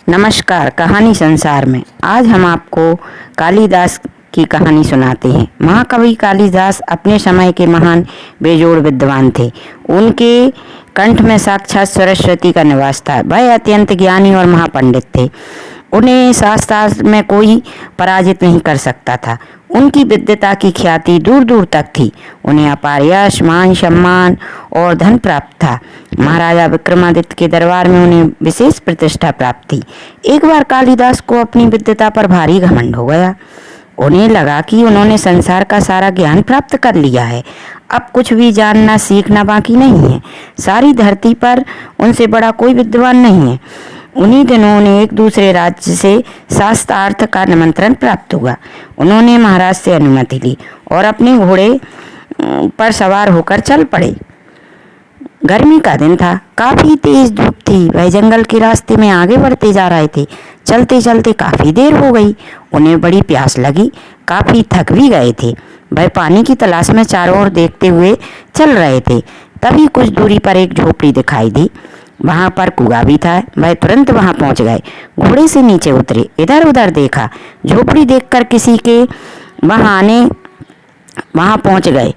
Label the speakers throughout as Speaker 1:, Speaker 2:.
Speaker 1: नमस्कार। कहानी संसार में आज हम आपको कालिदास की कहानी सुनाते हैं। महाकवि कालिदास अपने समय के महान बेजोड़ विद्वान थे। उनके कंठ में साक्षात सरस्वती का निवास था। वह अत्यंत ज्ञानी और महापंडित थे। उन्हें शास्त्र में कोई पराजित नहीं कर सकता था। उनकी विद्वता की ख्याति दूर दूर तक थी। उन्हें अपार यश, मान सम्मान और धन प्राप्त था। महाराजा विक्रमादित्य के दरबार में उन्हें विशेष प्रतिष्ठा प्राप्त थी। एक बार कालिदास को अपनी विद्वता पर भारी घमंड हो गया। उन्हें लगा कि उन्होंने संसार का सारा ज्ञान प्राप्त कर लिया है। अब कुछ भी जानना सीखना बाकी नहीं है। सारी धरती पर उनसे बड़ा कोई विद्वान नहीं है। उन्हीं दिनों उन्हें एक दूसरे राज्य से शास्त्रार्थ का निमंत्रण प्राप्त हुआ। उन्होंने महाराज से अनुमति ली और अपने घोड़े पर सवार होकर चल पड़े। गर्मी का दिन था। काफी तेज धूप थी। वह जंगल के रास्ते में आगे बढ़ते जा रहे थे। चलते चलते काफी देर हो गई। उन्हें बड़ी प्यास लगी। काफी थक भी गए थे। वह पानी की तलाश में चारों ओर देखते हुए चल रहे थे। तभी कुछ दूरी पर एक झोपड़ी दिखाई दी। वहां पर कुआं भी था। वह तुरंत वहां पहुंच गए। घोड़े से नीचे उतरे। इधर उधर देखा। झोपड़ी देखकर किसी के वहां पहुंच गए।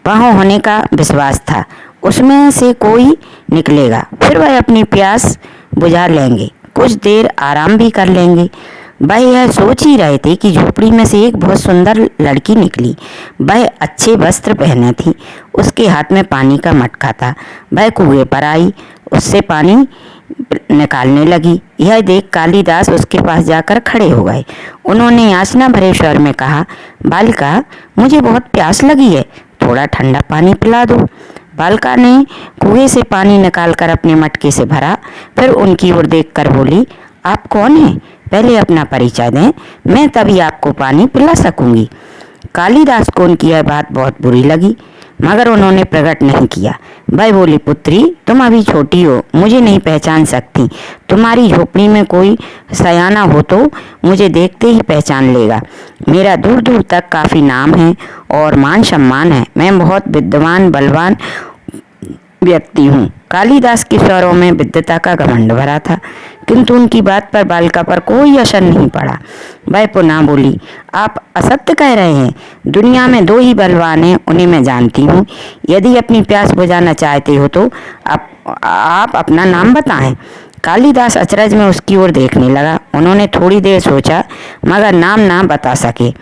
Speaker 1: वहां होने का विश्वास था। उसमें से कोई निकलेगा। फिर वह अपनी प्यास बुझा लेंगे। कुछ देर आराम भी कर लेंगे। वह यह सोच ही रहे थे कि झोपड़ी में से एक बहुत सुंदर लड़की निकली। वह अच्छे वस्त्र पहने थी। उसके हाथ में पानी का मटका था। वह कुएं पर आई। उससे पानी निकालने लगी। यह देख कालिदास उसके पास जाकर खड़े हो गए। उन्होंने याचना भरे स्वर में कहा, बालिका, मुझे बहुत प्यास लगी है, थोड़ा ठंडा पानी पिला दो। बालिका ने कुएं से पानी निकालकर अपने मटके से भरा। फिर उनकी ओर देखकर बोली, आप कौन हैं? पहले अपना परिचय दें, मैं तभी आपको पानी पिला सकूंगी। कालिदास को उनकी यह बात बहुत बुरी लगी, मगर उन्होंने प्रकट नहीं किया। वह बोली, पुत्री, तुम अभी छोटी हो, मुझे नहीं पहचान सकती। तुम्हारी झोपड़ी में कोई सयाना हो तो मुझे देखते ही पहचान लेगा। मेरा दूर दूर तक काफ़ी नाम है और मान सम्मान है। मैं बहुत विद्वान बलवान व्यक्ति हूँ। कालिदास के स्वरों में विद्वता का घमंड भरा था, किंतु उनकी बात पर बालिका पर कोई असर नहीं पड़ा। वह पुनः बोली, आप असत्य कह रहे हैं। दुनिया में दो ही बलवान हैं, उन्हें मैं जानती हूँ। यदि अपनी प्यास बुझाना चाहते हो तो आप अपना नाम बताएं। कालिदास अचरज में उसकी ओर देखने लगा। उन्होंने थोड़ी देर सोचा, मगर नाम ना बता सके।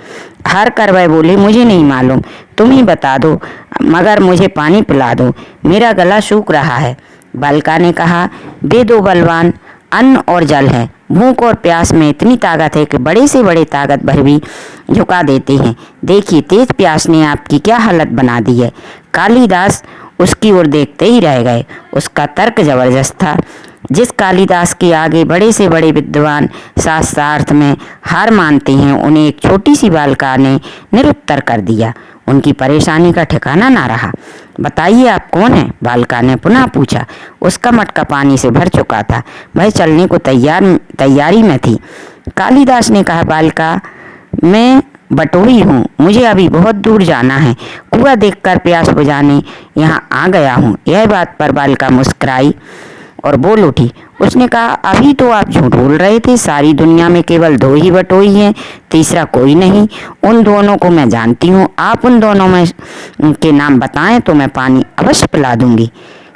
Speaker 1: हार कर वह बोले, मुझे नहीं मालूम, तुम ही बता दो, मगर मुझे पानी पिला दो, मेरा गला सूख रहा है। बालिका ने कहा, वे दो बलवान अन्न और जल है। भूख और प्यास में इतनी ताकत है कि बड़े से बड़े ताकत भर भी झुका देते हैं। देखिए, तेज प्यास ने आपकी क्या हालत बना दी है। कालिदास उसकी ओर देखते ही रह गए। उसका तर्क जबरदस्त था। जिस कालिदास के आगे बड़े से बड़े विद्वान शास्त्रार्थ में हार मानते हैं, उन्हें एक छोटी सी बालिका ने निरुत्तर कर दिया। उनकी परेशानी का ठिकाना ना रहा। बताइए, आप कौन हैं? बालिका ने पुनः पूछा। उसका मटका पानी से भर चुका था। वह चलने को तैयारी में थी। कालिदास ने कहा, बालिका, मैं बटोही हूँ, मुझे अभी बहुत दूर जाना है। कुआं देखकर प्यास बुझाने यहाँ आ गया हूँ। यह बात पर बालिका मुस्कुराई और बोल उठी। उसने कहा, अभी तो आप झूठ बोल रहे थे। सारी दुनिया में केवल दो ही बटोही हैं, तीसरा कोई नहीं। उन दोनों को मैं जानती हूँ। आप उन दोनों में के नाम बताएं तो मैं पानी अवश्य पिला दूंगी।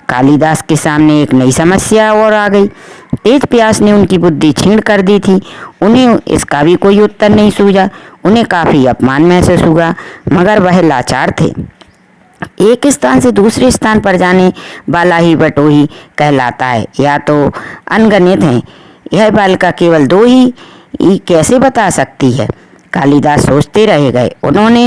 Speaker 1: कालिदास के सामने एक नई समस्या और आ गई। तेज प्यास ने उनकी बुद्धि छीण कर दी थी। उन्हें इसका भी कोई उत्तर नहीं सूझा। उन्हें काफी अपमान महसूस हुआ, मगर वह लाचार थे। एक स्थान से दूसरे स्थान पर जाने वाला ही बटोही कहलाता है, या तो अनगणित हैं। यह बालिका केवल दो ही कैसे बता सकती है? कालिदास सोचते रह गए। उन्होंने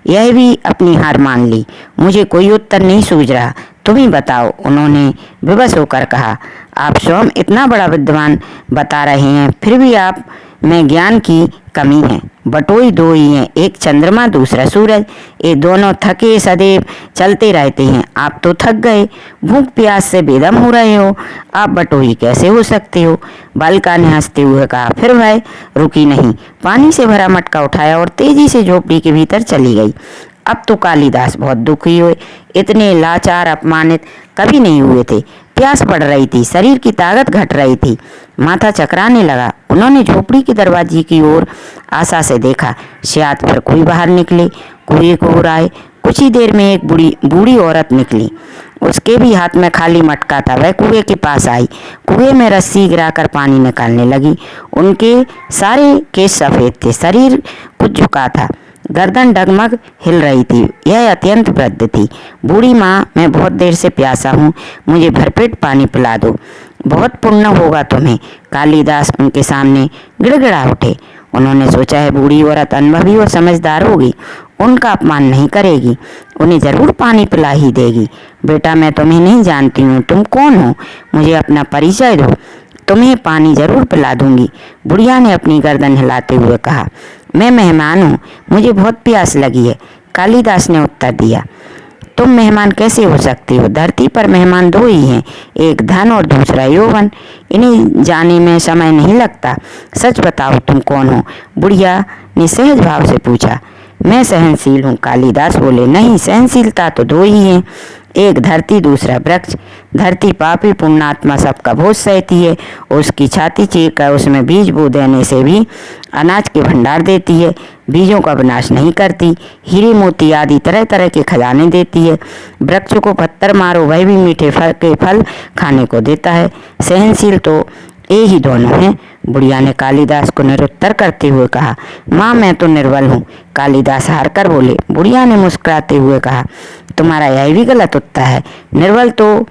Speaker 1: यह भी अपनी हार मान ली। मुझे कोई उत्तर नहीं सूझ रहा, तुम ही बताओ। उन्होंने विवश होकर कहा, आप स्वयं इतना बड़ा विद्वान बता रहे हैं, फिर भी आप में ज्ञान की कमी है। बटोही दो ही हैं, एक चंद्रमा दूसरा सूरज। ये दोनों थके सदैव चलते रहते हैं। आप तो थक गए, भूख प्यास से बेदम हो रहे हो। आप बटोही कैसे हो सकते हो? बालिका ने हंसते हुए कहा। फिर वह रुकी नहीं। पानी से भरा मटका उठाया और तेजी से झोपड़ी के भीतर चली गई। अब तो कालिदास बहुत दुखी हुए। इतने लाचार अपमानित कभी नहीं हुए थे। प्यास बढ़ रही थी, शरीर की ताकत घट रही थी, माथा चकराने लगा। उन्होंने झोपड़ी के दरवाजे की ओर आशा से देखा, शायद फिर कोई बाहर निकले, कुएं को ओर आए। कुछ ही देर में एक बूढ़ी औरत निकली, उसके भी हाथ में खाली मटका था। वह कुएं के पास आई, कुएं में रस्सी गिराकर पानी निकालने लगी। उनके सारे केस सफेद थे, शरीर कुछ झुका था, गर्दन डगमग हिल रही थी। यह अत्यंत वृद्ध थी। बूढ़ी माँ, मैं बहुत देर से प्यासा हूँ, मुझे भरपेट पानी पिला दो, बहुत पुण्य होगा तुम्हें। कालिदास उनके सामने गिड़गिड़ा उठे। उन्होंने सोचा है बूढ़ी औरत अनुभवी और समझदार होगी, उनका अपमान नहीं करेगी, उन्हें जरूर पानी पिला ही देगी। बेटा, मैं तुम्हें नहीं जानती हूँ, तुम कौन हो, मुझे अपना परिचय दो, तुम्हें पानी जरूर पिला दूंगी। बुढ़िया ने अपनी गर्दन हिलाते हुए कहा, मैं मेहमान हूँ, मुझे बहुत प्यास लगी है। कालिदास ने उत्तर दिया, तुम मेहमान कैसे हो सकती हो? धरती पर मेहमान दो ही हैं, एक धन और दूसरा यौवन। इन्हें जाने में समय नहीं लगता। सच बताओ, तुम कौन हो? बुढ़िया ने सहज भाव से पूछा। मैं सहनशील हूँ, कालिदास बोले। नहीं, सहनशीलता तो दो ही हैं, एक धरती दूसरा वृक्ष। धरती पापी पुण्यात्मा सबका बोझ सहती है, उसकी छाती चीर कर उसमें बीज बो देने से भी अनाज के भंडार देती है, बीजों का विनाश नहीं करती। हीरे मोती आदि तरह तरह के खजाने देती है। वृक्ष को पत्थर मारो, वह भी मीठे फल के फल खाने को देता है। सहनशील तो ये ही दोनों हैं। बुढ़िया ने कालिदास को निरुत्तर करते हुए कहा, माँ, मैं तो निर्बल हूँ। कालिदास हार कर बोले। बुढ़िया ने मुस्कुराते हुए कहा, तुम्हारा यह भी गलत उत्तर है। निर्बल तो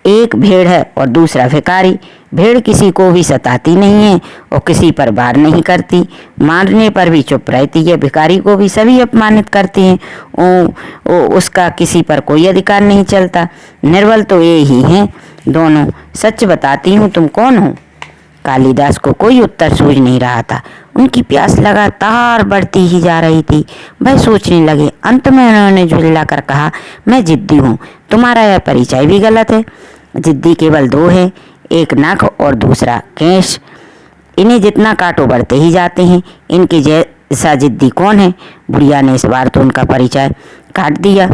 Speaker 1: एक भेड़ है और दूसरा भिखारी। भेड़ किसी को भी सताती नहीं है और किसी पर वार नहीं करती, मारने पर भी चुप रहती है। भिखारी को भी सभी अपमानित करते हैं, उसका किसी पर कोई अधिकार नहीं चलता। निर्बल तो ये ही हैं दोनों। सच बताती हूँ, तुम कौन हो? कालिदास को कोई उत्तर सूझ नहीं रहा था। उनकी प्यास लगातार बढ़ती ही जा रही थी। वह सोचने लगे। अंत में उन्होंने झुल्ला कर कहा, मैं जिद्दी हूँ। तुम्हारा यह परिचय भी गलत है। जिद्दी केवल दो है, एक नख और दूसरा केश। इन्हें जितना काटो बढ़ते ही जाते हैं। इनके जैसा जिद्दी कौन है? बुढ़िया ने इस बार तो उनका परिचय काट दिया।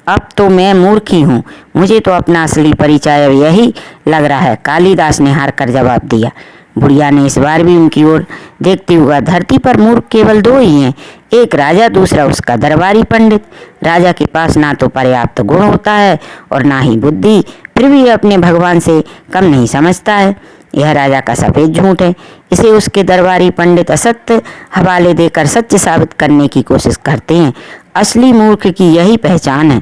Speaker 1: अब तो मैं मूर्ख ही हूँ, मुझे तो अपना असली परिचय यही लग रहा है। कालिदास ने हार कर जवाब दिया। बुढ़िया ने इस बार भी उनकी ओर देखते हुए, धरती पर मूर्ख केवल दो ही हैं, एक राजा, दूसरा उसका दरबारी पंडित। राजा के पास ना तो पर्याप्त गुण होता है और ना ही बुद्धि, फिर भी अपने भगवान से कम नहीं समझता है। यह राजा का सफेद झूठ है। इसे उसके दरबारी पंडित असत्य हवाले देकर सत्य साबित करने की कोशिश करते हैं। असली मूर्ख की यही पहचान है,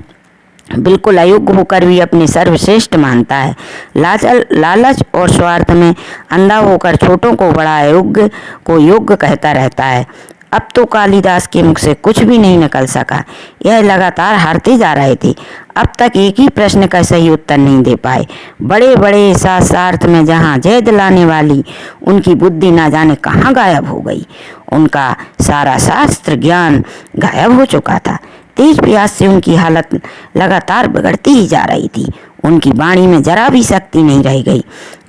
Speaker 1: बिल्कुल अयोग्य होकर भी अपने सर्वश्रेष्ठ मानता है। लालच और स्वार्थ में अंधा होकर छोटों को बड़ा अयोग्य को योग्य कहता रहता है। अब तो कालिदास के मुख से कुछ भी नहीं निकल सका। यह लगातार हारते जा रहे थे। अब तक एक ही प्रश्न का सही उत्तर नहीं दे पाए। बड़े बड़े शास्त्रार्थ में जहाँ जय दिलाने वाली उनकी बुद्धि ना जाने कहाँ गायब हो गई। उनका सारा शास्त्र ज्ञान गायब हो चुका था। तेज प्यास से उनकी हालत लगातार बिगड़ती ही जा रही थी। उनकी वाणी में जरा भी शक्ति नहीं रह गई।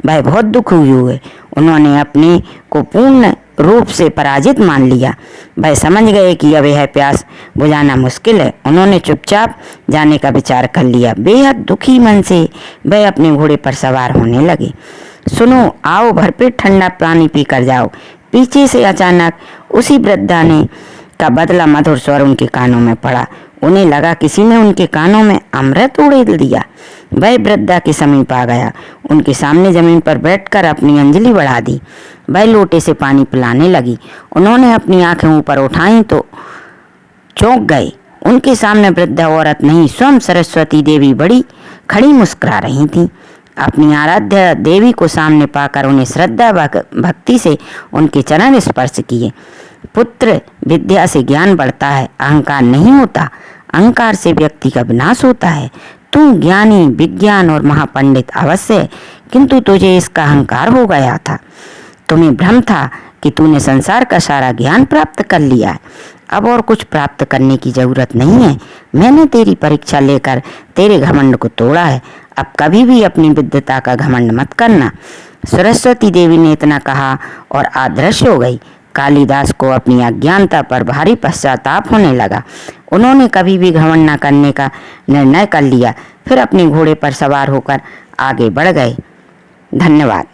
Speaker 1: वह बहुत दुखी हुए। उन्होंने अपने को पूर्ण रूप से पराजित मान लिया। वह समझ गए कि अब यह प्यास बुझाना मुश्किल है। उन्होंने चुपचाप जाने का विचार कर लिया। बेहद दुखी मन से वह अपने घोड़े पर सवार होने लगे। सुनो, आओ, भरपेट ठंडा पानी पी कर जाओ। पीछे से अचानक उसी वृद्धा ने का बदला मधुर स्वर उनके कानों में पड़ा। उन्हें लगा किसी ने उनके कानों में अमृत उड़ेल दिया। वह वृद्धा के समीप आ गया, उनके सामने जमीन पर बैठकर अपनी अंजलि बढ़ा दी। वह लोटे से पानी पिलाने लगी। उन्होंने अपनी आंखें ऊपर उठाई तो चौंक गए। उनके सामने वृद्धा औरत नहीं, स्वयं सरस्वती देवी बड़ी खड़ी मुस्कुरा रही थी। अपनी आराध्य देवी को सामने पाकर उन्हें श्रद्धा भक्ति से उनके चरण स्पर्श किए। पुत्र, विद्या से ज्ञान बढ़ता है, अहंकार नहीं होता। अहंकार से व्यक्ति का विनाश होता है। तू ज्ञानी, विज्ञान और महापंडित अवश्य है, किंतु तुझे इसका अहंकार हो गया था। तुम्हें भ्रम था कि तूने संसार का सारा ज्ञान प्राप्त कर लिया है। अब और कुछ प्राप्त करने की जरूरत नहीं है। मैंने तेरी परीक्षा लेकर तेरे घमंड को तोड़ा है। अब कभी भी अपनी विद्वता का घमंड मत करना। सरस्वती देवी ने इतना कहा और अदृश्य हो गई। कालिदास को अपनी अज्ञानता पर भारी पश्चाताप होने लगा। उन्होंने कभी भी घमंड न करने का निर्णय कर लिया। फिर अपने घोड़े पर सवार होकर आगे बढ़ गए। धन्यवाद।